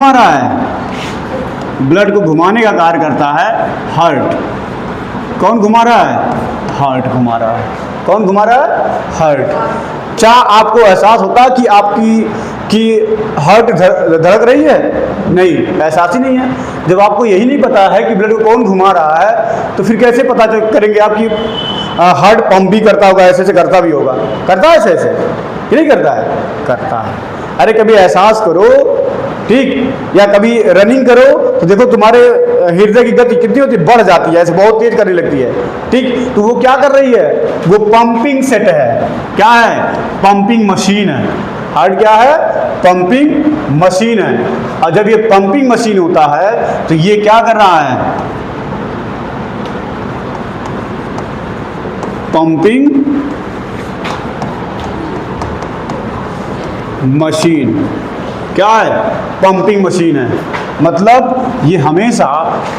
घुमा रहा है, ब्लड को घुमाने का कार्य करता है हार्ट। कौन घुमा रहा है? हार्ट घुमा रहा है। कौन घुमा रहा है? हार्ट। क्या आपको एहसास होता है कि हार्ट धड़क रही है? नहीं, एहसास ही नहीं है। जब आपको यही नहीं पता है कि ब्लड को कौन घुमा रहा है तो फिर कैसे पता करेंगे आप कि हार्ट पंप भी करता होगा, ऐसे करता भी होगा? करता है ऐसे कि नहीं करता है? करता है। अरे कभी एहसास करो, ठीक, या कभी रनिंग करो तो देखो तुम्हारे हृदय की गति कितनी होती है, बढ़ जाती है, ऐसे बहुत तेज करने लगती है, ठीक। तो वो क्या कर रही है? वो पंपिंग सेट है। क्या है? पंपिंग मशीन है। हार्ट क्या है? पंपिंग मशीन है। और जब ये पंपिंग मशीन होता है तो ये क्या कर रहा है? Pumping machine. क्या है? पंपिंग मशीन है। मतलब ये हमेशा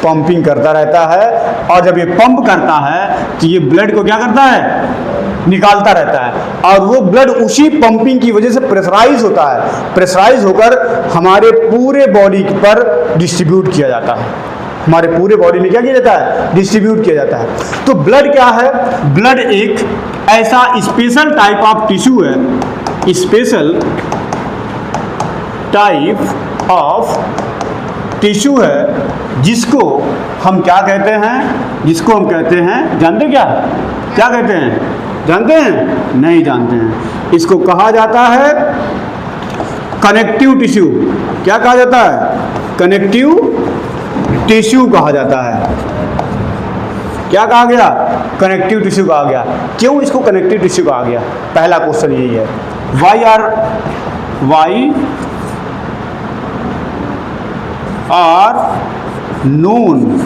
पंपिंग करता रहता है, और जब ये पंप करता है तो ये ब्लड को क्या करता है? निकालता रहता है, और वो ब्लड उसी पंपिंग की वजह से प्रेशराइज होता है। प्रेशराइज होकर हमारे पूरे बॉडी पर डिस्ट्रीब्यूट किया जाता है। हमारे पूरे बॉडी में क्या किया जाता है? डिस्ट्रीब्यूट किया जाता है। तो ब्लड क्या है? ब्लड एक ऐसा स्पेशल टाइप ऑफ टिश्यू है, स्पेशल टाइप ऑफ टिश्यू है, जिसको हम क्या कहते हैं? जिसको हम कहते हैं, जानते क्या? क्या कहते हैं? जानते हैं? नहीं जानते हैं। इसको कहा जाता है कनेक्टिव टिश्यू। क्या कहा जाता है? कनेक्टिव टिश्यू कहा जाता है। क्या कहा गया? कनेक्टिव टिश्यू कहा गया। क्यों इसको कनेक्टिव टिश्यू कहा गया? पहला क्वेश्चन यही है। Why are known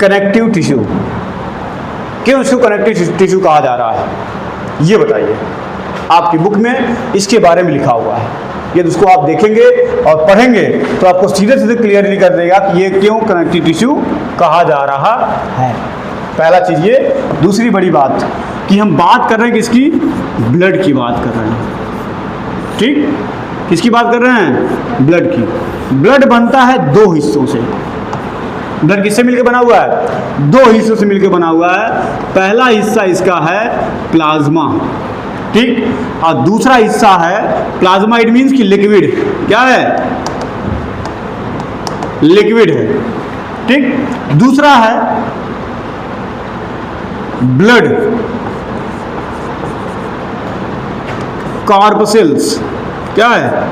connective tissue? क्यों इसको कनेक्टिव टिश्यू कहा जा रहा है, ये बताइए। आपकी बुक में इसके बारे में लिखा हुआ है। यदि उसको आप देखेंगे और पढ़ेंगे तो आपको सीधे सीधे क्लियरली कर देगा कि ये क्यों कनेक्टिव टिश्यू कहा जा रहा है। पहला चीज़ ये। दूसरी बड़ी बात कि हम बात कर रहे हैं किसकी? ब्लड की बात कर रहे हैं, ठीक। किसकी बात कर रहे हैं? ब्लड की। ब्लड बनता है दो हिस्सों से। ब्लड किससे मिलकर बना हुआ है? दो हिस्सों से मिलकर बना हुआ है। पहला हिस्सा इसका है प्लाज्मा, ठीक, और दूसरा हिस्सा है प्लाज्मा, इट मीन्स कि लिक्विड। क्या है? लिक्विड है, ठीक। दूसरा है ब्लड कार्पसेल्स। क्या है?